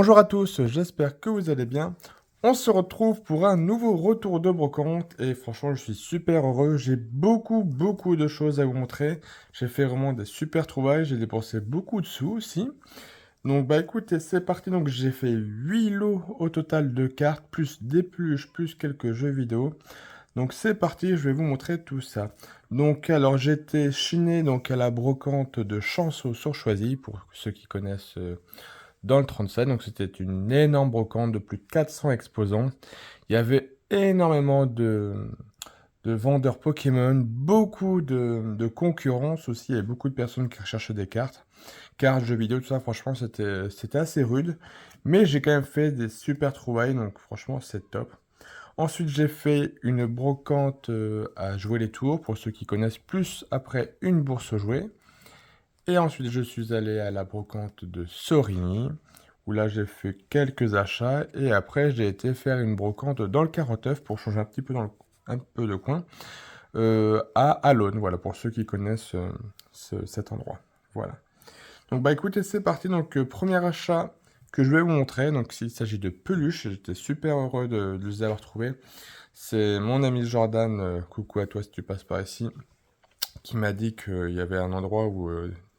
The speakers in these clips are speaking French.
Bonjour à tous, j'espère que vous allez bien. On se retrouve pour un nouveau retour de brocante et franchement je suis super heureux. J'ai beaucoup de choses à vous montrer. J'ai fait vraiment des super trouvailles, j'ai dépensé beaucoup de sous aussi. Donc bah écoutez, c'est parti. Donc j'ai fait 8 lots au total de cartes, plus des peluches, plus quelques jeux vidéo. Donc c'est parti, je vais vous montrer tout ça. Donc alors j'étais chiné donc à la brocante de Chanceau sur Choisy, pour ceux qui connaissent dans le 37. Donc c'était une énorme brocante de plus de 400 exposants. Il y avait énormément de vendeurs Pokémon, beaucoup de concurrence aussi, et beaucoup de personnes qui recherchaient des cartes, jeux vidéo, tout ça. Franchement, c'était assez rude. Mais j'ai quand même fait des super trouvailles, donc franchement, c'est top. Ensuite, j'ai fait une brocante à jouer les tours, pour ceux qui connaissent, plus après une bourse jouée. Et ensuite, je suis allé à la brocante de Sorigny, où là, j'ai fait quelques achats. Et après, j'ai été faire une brocante dans le 49 pour changer un petit peu, un peu de coin, à Alonne, voilà, pour ceux qui connaissent cet endroit. Voilà. Donc, bah écoutez, c'est parti. Donc, premier achat que je vais vous montrer. Donc, il s'agit de peluches. J'étais super heureux de les avoir trouvées. C'est mon ami Jordan, coucou à toi si tu passes par ici, qui m'a dit qu'il y avait un endroit où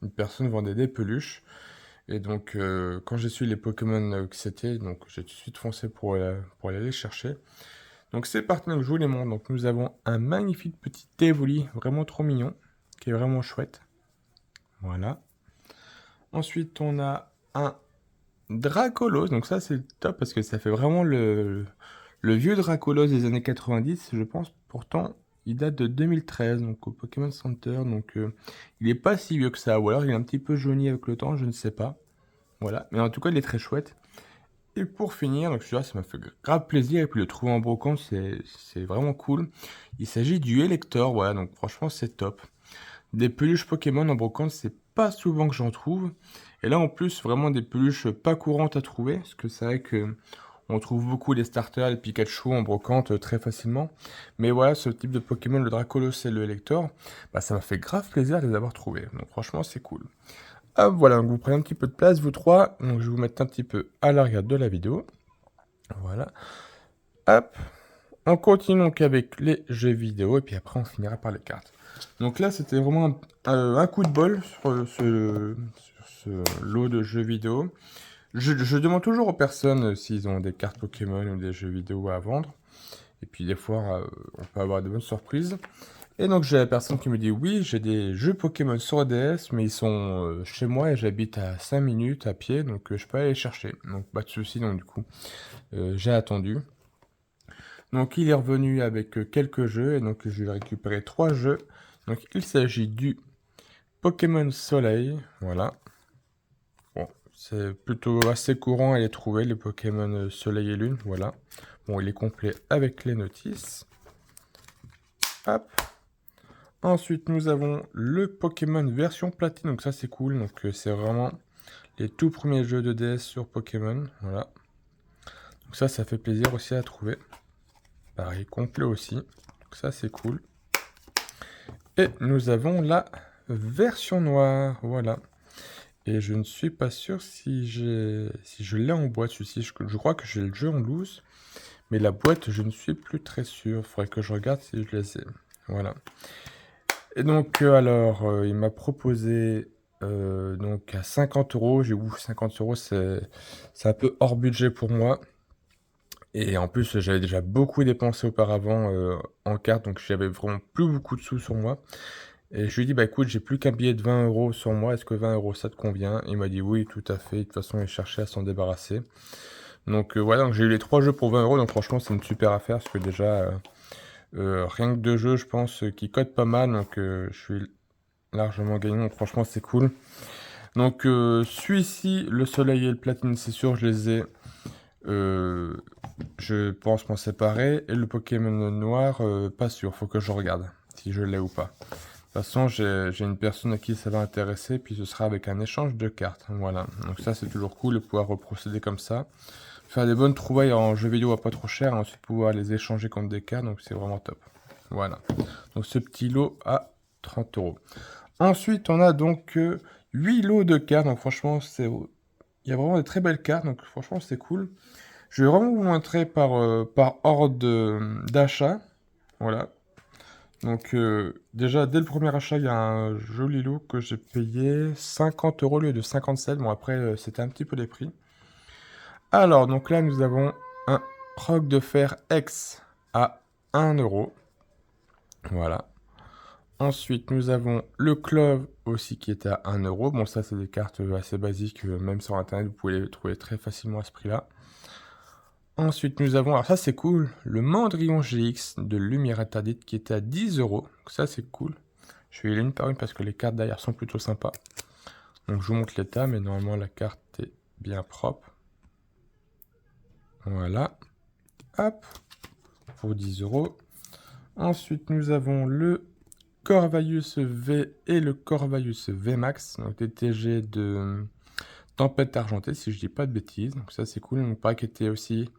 une personne vendait des peluches. Et donc, quand j'ai su les Pokémon que c'était, donc j'ai tout de suite foncé pour aller les chercher. Donc c'est parti, donc je vous les montre. Donc nous avons un magnifique petit Evoli, vraiment trop mignon, qui est vraiment chouette. Voilà. Ensuite, on a un Dracolos. Donc ça, c'est top parce que ça fait vraiment le vieux Dracolos des années 90, je pense. Pourtant, il date de 2013, donc au Pokémon Center. Donc il est pas si vieux que ça. Ou alors il est un petit peu jauni avec le temps, je ne sais pas. Voilà. Mais en tout cas, il est très chouette. Et pour finir, donc celui-là, ça m'a fait grave plaisir. Et puis le trouver en brocante, c'est vraiment cool. Il s'agit du Elector. Voilà, donc franchement, c'est top. Des peluches Pokémon en brocante, c'est pas souvent que j'en trouve. Et là, en plus, vraiment des peluches pas courantes à trouver. Parce que c'est vrai que on trouve beaucoup les starters, les Pikachu en brocante très facilement. Mais voilà, ce type de Pokémon, le Dracolos et le Elector, bah, ça m'a fait grave plaisir de les avoir trouvés. Donc franchement, c'est cool. Hop, voilà, donc vous prenez un petit peu de place, vous trois. Donc je vais vous mettre un petit peu à l'arrière de la vidéo. Voilà. Hop. On continue donc avec les jeux vidéo et puis après on finira par les cartes. Donc là, c'était vraiment un coup de bol sur ce lot de jeux vidéo. Je demande toujours aux personnes s'ils ont des cartes Pokémon ou des jeux vidéo à vendre. Et puis des fois, on peut avoir de bonnes surprises. Et donc j'ai la personne qui me dit oui, j'ai des jeux Pokémon sur DS, mais ils sont chez moi et j'habite à 5 minutes à pied, donc je peux aller les chercher. Donc pas de souci, donc du coup j'ai attendu. Donc il est revenu avec quelques jeux, et donc je vais récupérer 3 jeux. Donc il s'agit du Pokémon Soleil, voilà. Bon, c'est plutôt assez courant à les trouver, les Pokémon Soleil et Lune, voilà. Bon, il est complet avec les notices. Hop. Ensuite, nous avons le Pokémon version platine, donc ça c'est cool. Donc c'est vraiment les tout premiers jeux de DS sur Pokémon, voilà. Donc ça fait plaisir aussi à trouver. Pareil, complet aussi, donc ça c'est cool. Et nous avons la version noire, voilà. Et je ne suis pas sûr si je l'ai en boîte, celui-ci. Je crois que j'ai le jeu en loose, mais la boîte, je ne suis plus très sûr. Il faudrait que je regarde si je les ai. Voilà. Et donc, alors, il m'a proposé donc à 50 euros. J'ai dit, 50 euros, c'est un peu hors budget pour moi. Et en plus, j'avais déjà beaucoup dépensé auparavant en carte, donc j'avais vraiment plus beaucoup de sous sur moi. Et je lui ai dit, bah écoute, j'ai plus qu'un billet de 20 euros sur moi, est-ce que 20 euros ça te convient? Il m'a dit oui, tout à fait. De toute façon, il cherchait à s'en débarrasser. Donc voilà, donc j'ai eu les 3 jeux pour 20 euros, donc franchement, c'est une super affaire, parce que déjà, rien que 2 jeux, je pense, qui cotent pas mal, donc je suis largement gagnant, donc franchement, c'est cool. Donc celui-ci, le soleil et le platine, c'est sûr, je les ai. Je pense m'en séparer. Et le Pokémon noir, pas sûr, faut que je regarde si je l'ai ou pas. De toute façon, j'ai une personne à qui ça va intéresser, puis ce sera avec un échange de cartes. Voilà, donc ça c'est toujours cool de pouvoir reprocéder comme ça. Faire des bonnes trouvailles en jeu vidéo à pas trop cher, et ensuite pouvoir les échanger contre des cartes, donc c'est vraiment top. Voilà, donc ce petit lot à 30 euros. Ensuite, on a donc 8 lots de cartes, donc franchement, c'est Il y a vraiment des très belles cartes, donc franchement c'est cool. Je vais vraiment vous montrer par ordre d'achat. Voilà. Donc déjà, dès le premier achat, il y a un joli lot que j'ai payé 50 € au lieu de 57. Bon après, c'était un petit peu les prix. Alors, donc là, nous avons un roc de fer X à 1 euro. Voilà. Ensuite, nous avons le clove aussi qui est à 1 euro. Bon, ça, c'est des cartes assez basiques. Même sur Internet, vous pouvez les trouver très facilement à ce prix-là. Ensuite, nous avons, alors ça, c'est cool, le Mandrillon GX de Lumière Interdite qui était à 10 euros. Donc ça, c'est cool. Je vais y aller une par une parce que les cartes derrière sont plutôt sympas. Donc, je vous montre l'état, mais normalement, la carte est bien propre. Voilà. Hop. Pour 10 euros. Ensuite, nous avons le Corvallis V et le Corvallis VMAX, donc des TG de Tempête Argentée, si je dis pas de bêtises. Donc ça, c'est cool. Donc pareil, qui était aussi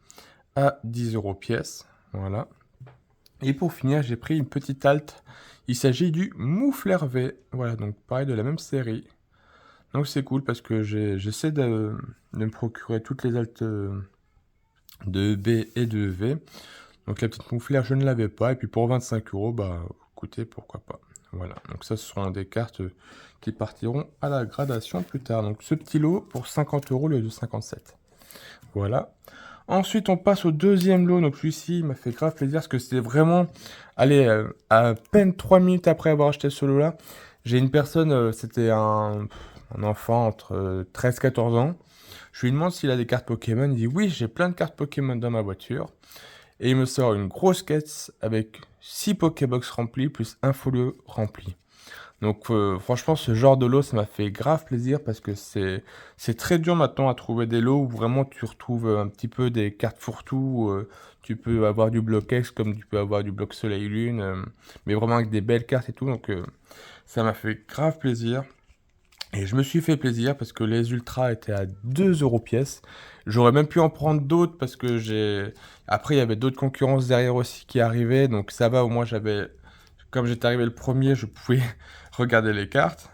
à 10 euros pièce. Voilà. Et pour finir, j'ai pris une petite halte. Il s'agit du Moufleur V. Voilà, donc pareil, de la même série. Donc c'est cool parce que j'essaie de me procurer toutes les haltes de B et de V. Donc la petite mouflère, je ne l'avais pas. Et puis pour 25 euros, bah écoutez, pourquoi pas. Voilà, donc ça, ce seront des cartes qui partiront à la gradation plus tard. Donc ce petit lot pour 50 € au lieu de 57. Voilà. Ensuite, on passe au deuxième lot. Donc celui-ci m'a fait grave plaisir parce que c'était vraiment... Allez, à peine 3 minutes après avoir acheté ce lot-là, j'ai une personne, c'était un enfant entre 13-14 ans. Je lui demande s'il a des cartes Pokémon. Il dit oui, j'ai plein de cartes Pokémon dans ma voiture. Et il me sort une grosse caisse avec 6 Pokébox remplis plus un folio rempli. Donc franchement, ce genre de lot, ça m'a fait grave plaisir parce que c'est très dur maintenant à trouver des lots où vraiment tu retrouves un petit peu des cartes fourre-tout. Tu peux avoir du bloc X comme tu peux avoir du bloc Soleil-Lune, mais vraiment avec des belles cartes et tout. Donc ça m'a fait grave plaisir. Et je me suis fait plaisir parce que les ultras étaient à 2 € pièce. J'aurais même pu en prendre d'autres parce que j'ai... Après, il y avait d'autres concurrences derrière aussi qui arrivaient. Donc ça va, au moins j'avais... Comme j'étais arrivé le premier, je pouvais regarder les cartes.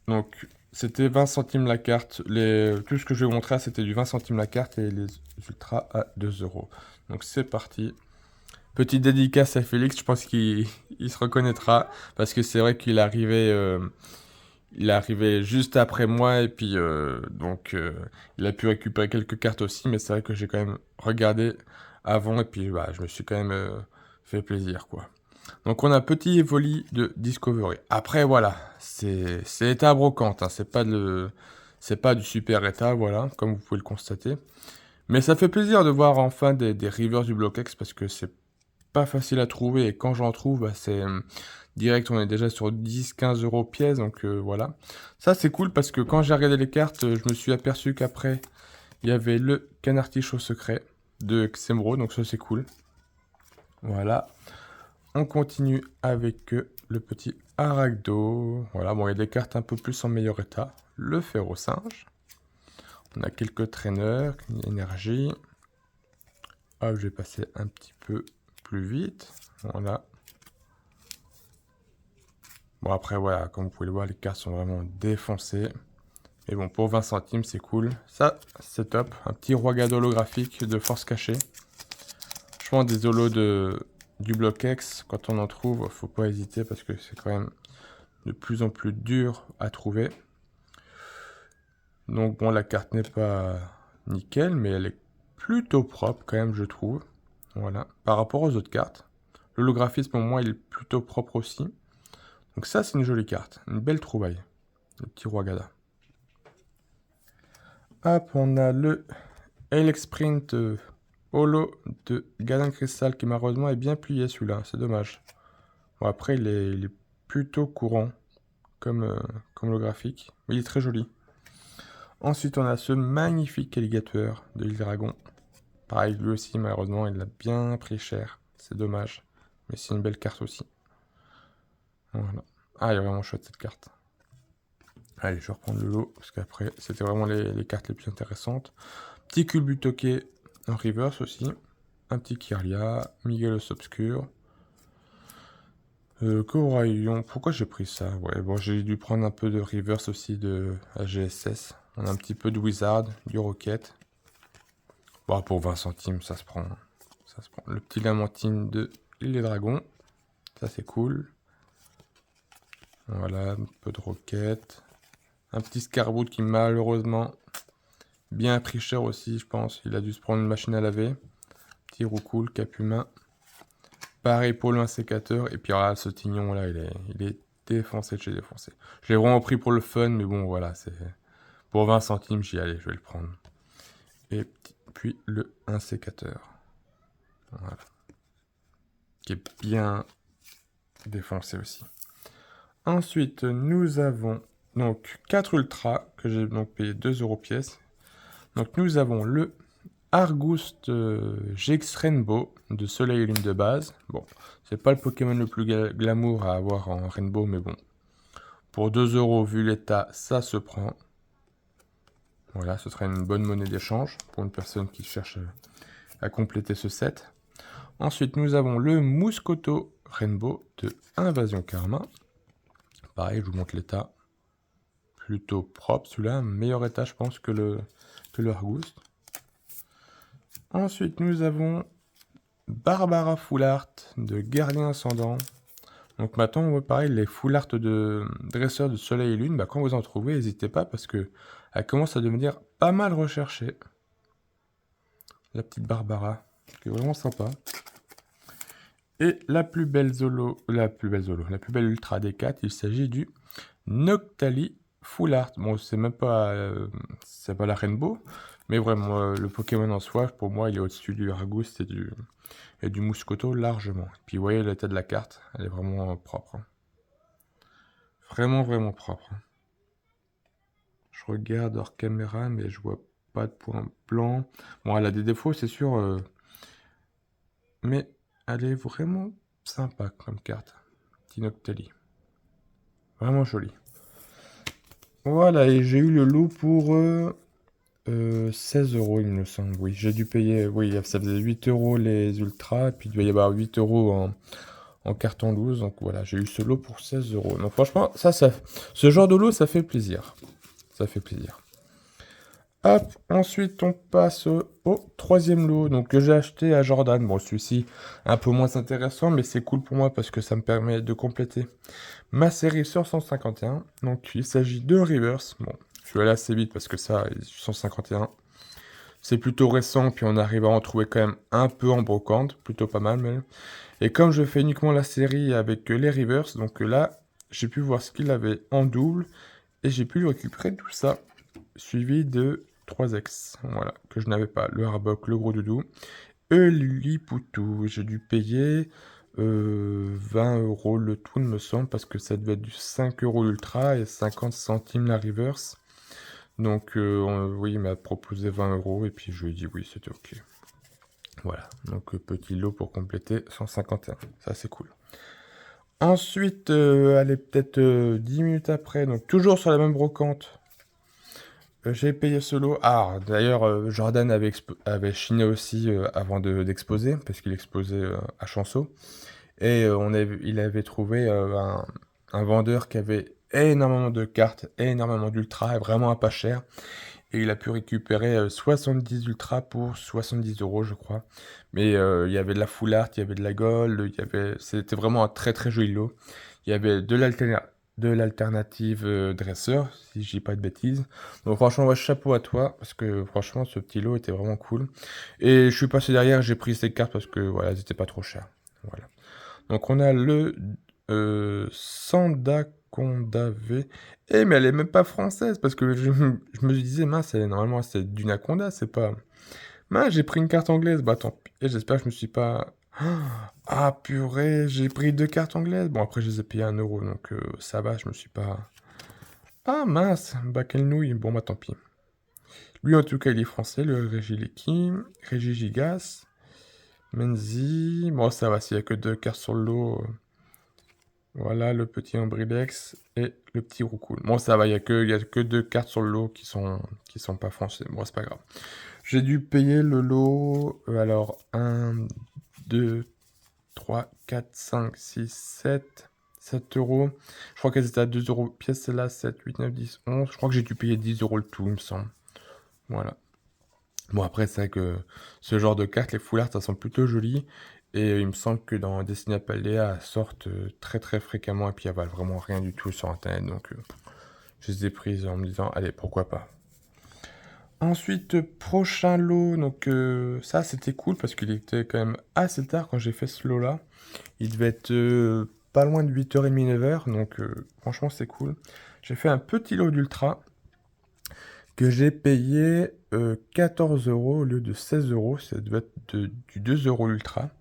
Donc c'était 20 centimes la carte. Tout ce que je vais vous montrer, c'était du 20 centimes la carte et les ultras à 2 €. Donc c'est parti. Petite dédicace à Félix, je pense qu'il se reconnaîtra. Parce que c'est vrai qu'il arrivait... Il est arrivé juste après moi et puis donc il a pu récupérer quelques cartes aussi, mais c'est vrai que j'ai quand même regardé avant et puis bah, je me suis quand même fait plaisir quoi. Donc on a petit Evoli de Discovery. Après voilà, c'est état brocante, hein, c'est pas du super état voilà, comme vous pouvez le constater. Mais ça fait plaisir de voir enfin des rivers du bloc X parce que c'est pas facile à trouver et quand j'en trouve, bah, c'est direct, on est déjà sur 10-15 € pièce, donc voilà. Ça, c'est cool parce que quand j'ai regardé les cartes, je me suis aperçu qu'après, il y avait le canartichaud secret de Xemro, donc ça, c'est cool. Voilà. On continue avec le petit Aragdo. Voilà, bon, il y a des cartes un peu plus en meilleur état. Le Ferro-Singe. On a quelques traîneurs, énergie. Hop, je vais passer un petit peu plus vite. Voilà. Bon, après, voilà, comme vous pouvez le voir, les cartes sont vraiment défoncées. Mais bon, pour 20 centimes, c'est cool. Ça, c'est top. Un petit Roigad holographique de force cachée. Franchement, des holos du bloc X, quand on en trouve, faut pas hésiter parce que c'est quand même de plus en plus dur à trouver. Donc bon, la carte n'est pas nickel, mais elle est plutôt propre quand même, je trouve. Voilà, par rapport aux autres cartes. L'holographisme, pour moi, il est plutôt propre aussi. Donc ça, c'est une jolie carte, une belle trouvaille. Le petit Roigada. Hop, on a le Alex Sprint Holo de Gadin Crystal qui malheureusement est bien plié celui-là, c'est dommage. Bon, après, il est plutôt courant comme le graphique, mais il est très joli. Ensuite, on a ce magnifique alligator de l'île Dragon. Pareil, lui aussi, malheureusement, il l'a bien pris cher. C'est dommage, mais c'est une belle carte aussi. Voilà. Ah, il est vraiment chouette cette carte. Allez, je vais reprendre le lot, parce qu'après, c'était vraiment les cartes les plus intéressantes. Petit Culbutoke en reverse aussi. Un petit Kirlia, Miguelos Obscur. Coraillon, pourquoi j'ai pris ça? Ouais, bon, j'ai dû prendre un peu de reverse aussi de AGSS. On a un petit peu de Wizard, du Rocket. Bon, pour 20 centimes, ça se prend. Ça se prend. Le petit Lamentine de Les Dragons. Ça, c'est cool. Voilà, un peu de Rocket. Un petit Scarbout qui, malheureusement, bien pris cher aussi, je pense. Il a dû se prendre une machine à laver. Petit Roucoule, cap humain. Pareil pour le sécateur. Et puis, là, ce tignon, là, il est défoncé de chez défoncé. Je l'ai vraiment pris pour le fun, mais bon, voilà, c'est... Pour 20 centimes, j'y allais, je vais le prendre. Et puis, le sécateur. Voilà. Qui est bien défoncé aussi. Ensuite, nous avons donc 4 ultras que j'ai donc payé 2 € pièce. Donc nous avons le Argouste GX Rainbow de Soleil et Lune de base. Bon, c'est pas le Pokémon le plus glamour à avoir en Rainbow, mais bon. Pour 2 € vu l'état, ça se prend. Voilà, ce serait une bonne monnaie d'échange pour une personne qui cherche à compléter ce set. Ensuite, nous avons le Mouscoto Rainbow de Invasion Karma. Pareil, je vous montre l'état. Plutôt propre, celui-là, meilleur état, je pense, que le Argouste. Ensuite, nous avons Barbara Full Art de Gardien Ascendant. Donc maintenant, on voit pareil, les Full Art de dresseurs de Soleil et Lune, bah, quand vous en trouvez, n'hésitez pas parce que elle commence à devenir pas mal recherchée. La petite Barbara, qui est vraiment sympa. Et la plus belle ultra des 4, il s'agit du Noctali Full Art. Bon, c'est même pas, c'est pas la Rainbow, mais vraiment, le Pokémon en soi, pour moi, il est au-dessus du Argouste et du Mouscoto largement. Puis vous voyez l'état de la carte, elle est vraiment propre. Hein. Vraiment, vraiment propre. Hein. Je regarde hors caméra, mais je vois pas de point blanc. Bon, elle a des défauts, c'est sûr, mais elle est vraiment sympa comme carte. Petit Noctali. Vraiment joli. Voilà, et j'ai eu le lot pour 16 €, il me semble. Oui, j'ai dû payer. Oui, ça faisait 8 € les ultras, et puis il devait y avoir 8 € en carton loose. Donc voilà, j'ai eu ce lot pour 16 €. Donc franchement, ce genre de lot, ça fait plaisir. Ça fait plaisir. Hop, ensuite on passe au troisième lot donc, que j'ai acheté à Jordan. Bon, celui-ci un peu moins intéressant, mais c'est cool pour moi parce que ça me permet de compléter ma série sur 151. Donc il s'agit de Reverse. Bon, je suis allé assez vite parce que ça, 151, c'est plutôt récent, puis on arrive à en trouver quand même un peu en brocante, plutôt pas mal même. Et comme je fais uniquement la série avec les Reverse, donc là, j'ai pu voir ce qu'il avait en double, et j'ai pu récupérer tout ça, suivi de 3X, voilà, que je n'avais pas. Le Arbok, le Gros Doudou, et Lillipoutou. J'ai dû payer 20 € le tout, il me semble, parce que ça devait être du 5 € l'ultra et 50 centimes la reverse. Donc, oui, il m'a proposé 20 € et puis je lui ai dit oui, c'était ok. Voilà, donc petit lot pour compléter 151. Ça, c'est cool. Ensuite, allez, peut-être 10 minutes après, donc toujours sur la même brocante, j'ai payé ce lot. Ah, d'ailleurs, Jordan avait chiné aussi avant d'exposer, parce qu'il exposait à Chanceau. Et il avait trouvé un vendeur qui avait énormément de cartes, énormément d'ultras, et vraiment à pas cher. Et il a pu récupérer 70 ultras pour 70 €, je crois. Mais il y avait de la full art, il y avait de la gold, c'était vraiment un très très joli lot. Il y avait de l'alternative dresseur, si je dis pas de bêtises. Donc franchement, ouais, chapeau à toi, parce que franchement, ce petit lot était vraiment cool. Et je suis passé derrière, j'ai pris ces cartes parce que voilà, elles étaient pas trop chères. Voilà. Donc on a le Sandaconda V. Eh mais elle est même pas française parce que je me disais mince, normalement c'est d'Unaconda, c'est pas. Mince, j'ai pris une carte anglaise, bah tant pis. Et j'espère que je me suis pas. Ah purée, j'ai pris 2 cartes anglaises. Bon après je les ai payées 1 €, donc ça va, je me suis pas. Ah mince, bah quelle nouille. Bon bah tant pis. Lui en tout cas il est français, le Régileki, Régigigas, Menzi. Bon ça va, s'il y a que 2 cartes sur le lot. Voilà, le petit Ambrilex et le petit Roucoule. Bon, ça va, il y a que 2 cartes sur le lot qui sont pas français. Bon, c'est pas grave. J'ai dû payer le lot, alors 1, 2, 3, 4, 5, 6, 7, 7 euros. Je crois qu'elles étaient à 2 euros pièce, celle-là, 7, 8, 9, 10, 11. Je crois que j'ai dû payer 10 euros le tout, il me semble. Voilà. Bon, après, c'est vrai que ce genre de cartes, les full art, ça sont plutôt jolies. Et il me semble que dans Destiny Paldea, elles sortent très très fréquemment et puis elles valent vraiment rien du tout sur internet. Donc, je les ai prises en me disant, allez, pourquoi pas. Ensuite, prochain lot, donc ça c'était cool parce qu'il était quand même assez tard quand j'ai fait ce lot là. Il devait être pas loin de 8h30, 9h, donc franchement c'est cool. J'ai fait un petit lot d'ultra que j'ai payé 14 euros au lieu de 16 euros, ça devait être du 2 euros ultra.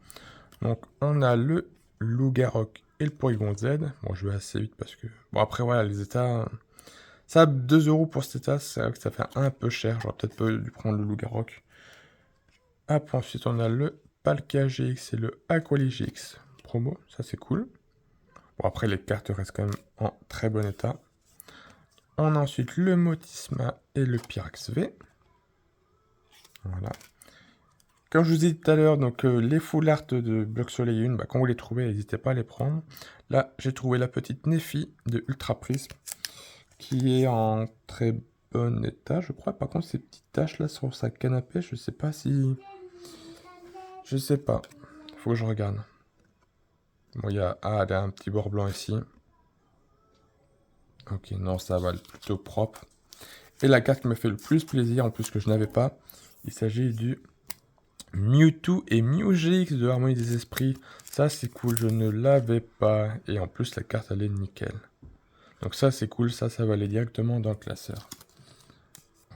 Donc on a le Loup-Garok et le Porygon Z. Bon, je vais assez vite parce que... Bon, après voilà, les états... Ça, 2 euros pour cet état, c'est vrai que ça fait un peu cher. J'aurais peut-être pas dû prendre le Loup-Garok. Hop, ensuite on a le Palkia GX et le Aquali GX promo. Ça c'est cool. Bon, après les cartes restent quand même en très bon état. On a ensuite le Motisma et le Pyrax V. Voilà. Comme je vous ai dit tout à l'heure, donc les full art de Bloc Soleil 1, quand vous les trouvez, n'hésitez pas à les prendre. Là, j'ai trouvé la petite Nefi de Ultra Prism, qui est en très bon état, je crois. Par contre, ces petites taches là sur sa canapé, je sais pas si... Je sais pas. Faut que je regarde. Bon, il y a un petit bord blanc ici. Ok, non, ça va plutôt propre. Et la carte qui me fait le plus plaisir, en plus que je n'avais pas, il s'agit du Mewtwo et Mew GX de Harmonie des Esprits. Ça, c'est cool, je ne l'avais pas. Et en plus, la carte, elle est nickel. Donc ça, c'est cool, ça va aller directement dans le classeur.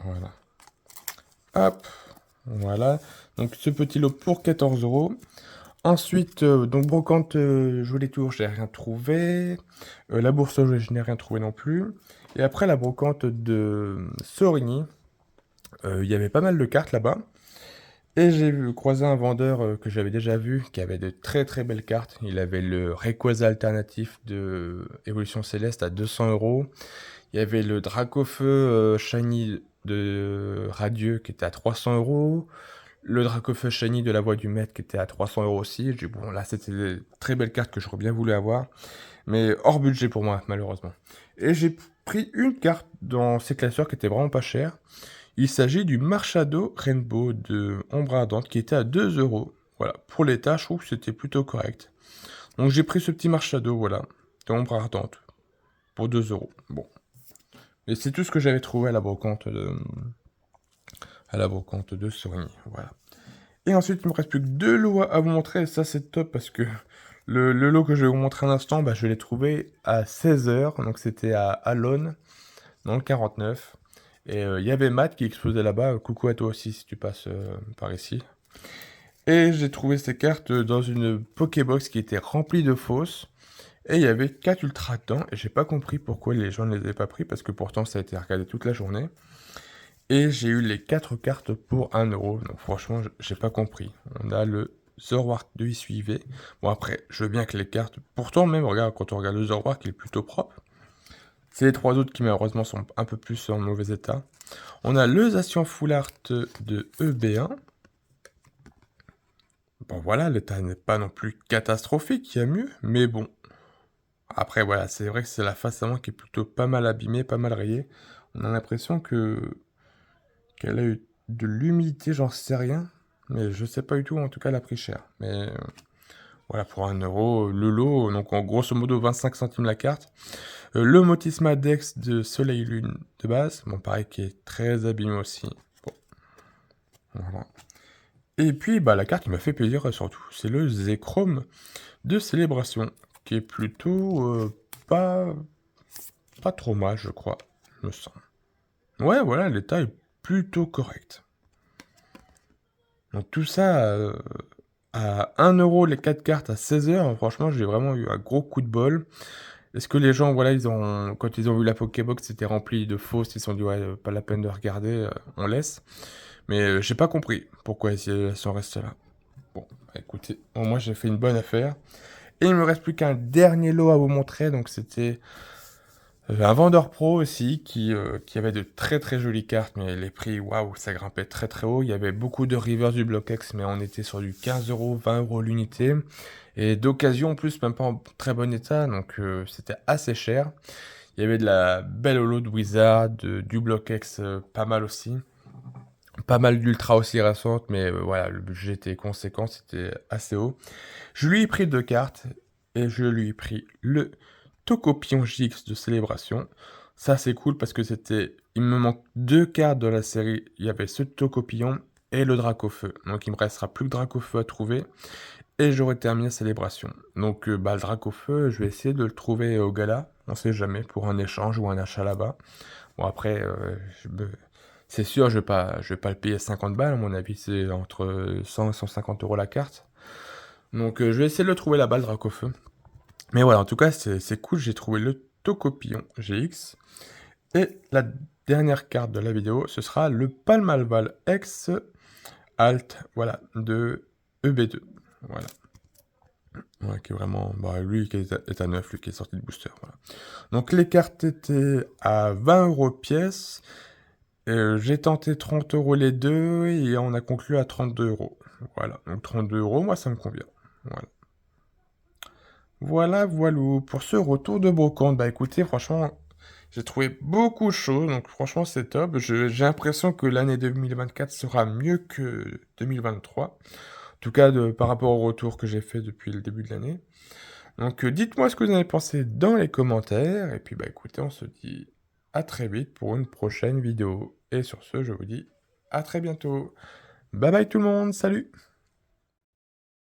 Voilà. Hop, voilà. Donc ce petit lot pour 14 euros. Ensuite, donc brocante, Jouer les tours, j'ai rien trouvé. La bourse aux jouets, je n'ai rien trouvé non plus. Et après la brocante de Sorigny, il y avait pas mal de cartes là-bas. Et j'ai croisé un vendeur que j'avais déjà vu, qui avait de très très belles cartes. Il avait le Rayquaza alternatif de Évolution Céleste à 200 euros. Il y avait le Dracofeu Shiny de Radieux qui était à 300 euros. Le Dracofeu Shiny de la Voix du Maître qui était à 300 euros aussi. J'ai dit, bon, là, c'était des très belles cartes que j'aurais bien voulu avoir. Mais hors budget pour moi, malheureusement. Et j'ai pris une carte dans ces classeurs qui était vraiment pas chère. Il s'agit du Marshado Rainbow de Ombre Ardente qui était à 2 euros. Voilà, pour l'état, je trouve que c'était plutôt correct. Donc j'ai pris ce petit Marshado, voilà, de Ombre Ardente, pour 2 euros. Bon. Et c'est tout ce que j'avais trouvé à la brocante de Sorigny, voilà. Et ensuite, il me reste plus que 2 lots à vous montrer, et ça c'est top parce que le lot que je vais vous montrer un instant, je l'ai trouvé à 16h, donc c'était à Alone, dans le 49. Et il y avait Matt qui exposait là-bas. Coucou à toi aussi si tu passes par ici. Et j'ai trouvé ces cartes dans une Pokébox qui était remplie de fausses. Et il y avait 4 ultra dedans. Et j'ai pas compris pourquoi les gens ne les avaient pas pris. Parce que pourtant ça a été regardé toute la journée. Et j'ai eu les 4 cartes pour 1 euro. Donc franchement, j'ai pas compris. On a le Zoroark de Isuivé. Bon après, je veux bien que les cartes... Pourtant même, regarde, quand on regarde le Zoroark, il est plutôt propre. C'est les 3 autres qui malheureusement sont un peu plus en mauvais état. On a le Zacian Full Art de EB1. Bon voilà, l'état n'est pas non plus catastrophique, il y a mieux, mais bon. Après voilà, c'est vrai que c'est la face avant qui est plutôt pas mal abîmée, pas mal rayée. On a l'impression qu'elle a eu de l'humidité, j'en sais rien. Mais je sais pas du tout, en tout cas elle a pris cher. Mais voilà, pour 1 euro, le lot, donc en grosso modo 25 centimes la carte. Le Motisma Dex de Soleil Lune de base, bon pareil qui est très abîmé aussi. Bon, voilà. Et puis la carte qui m'a fait plaisir surtout, c'est le Zekrom de Célébration, qui est plutôt pas trop mal je crois, me semble. Ouais voilà, l'état est plutôt correct. Donc tout ça à 1 euro les 4 cartes à 16h, franchement j'ai vraiment eu un gros coup de bol. Est-ce que les gens, voilà, quand ils ont vu la Pokébox, c'était rempli de fausses, ils se sont dit, ouais, pas la peine de regarder, on laisse. Mais j'ai pas compris pourquoi elles sont restées là. Bon, écoutez, au moins j'ai fait une bonne affaire. Et il me reste plus qu'un dernier lot à vous montrer, donc c'était Un vendeur pro aussi qui avait de très, très jolies cartes, mais les prix, waouh, ça grimpait très, très haut. Il y avait beaucoup de Reverse du Block-X, mais on était sur du 15 €, 20 € l'unité et d'occasion en plus, même pas en très bon état, donc c'était assez cher. Il y avait de la belle holo de Wizard, du Block-X, pas mal aussi. Pas mal d'ultra aussi récentes, mais voilà, le budget était conséquent, c'était assez haut. Je lui ai pris 2 cartes et je lui ai pris le Tokopion JX de Célébration. Ça, c'est cool parce que il me manque 2 cartes de la série. Il y avait ce Tokopion et le Dracofeu. Donc il me restera plus que Dracofeu à trouver et j'aurai terminé Célébration. Donc le Dracofeu, je vais essayer de le trouver au gala, on sait jamais, pour un échange ou un achat là-bas. Bon après, c'est sûr, je vais pas le payer 50 balles, à mon avis, c'est entre 100 et 150 € la carte. Donc je vais essayer de le trouver là-bas, le Dracofeu. Mais voilà, en tout cas, c'est cool, j'ai trouvé le Tocopillon GX. Et la dernière carte de la vidéo, ce sera le Palmalval X Alt, voilà, de EB2. Voilà. Ouais, qui est vraiment, lui qui est à 9, lui qui est sorti de booster, voilà. Donc les cartes étaient à 20 € pièce. J'ai tenté 30 € les deux et on a conclu à 32 €. Voilà, donc 32 €, moi ça me convient. Voilà. Voilà, voilou, pour ce retour de brocante. Bah écoutez, franchement, j'ai trouvé beaucoup de choses, donc franchement c'est top. J'ai l'impression que l'année 2024 sera mieux que 2023. En tout cas, par rapport au retour que j'ai fait depuis le début de l'année. Donc dites-moi ce que vous en avez pensé dans les commentaires. Et puis bah écoutez, on se dit à très vite pour une prochaine vidéo. Et sur ce, je vous dis à très bientôt. Bye bye tout le monde, salut!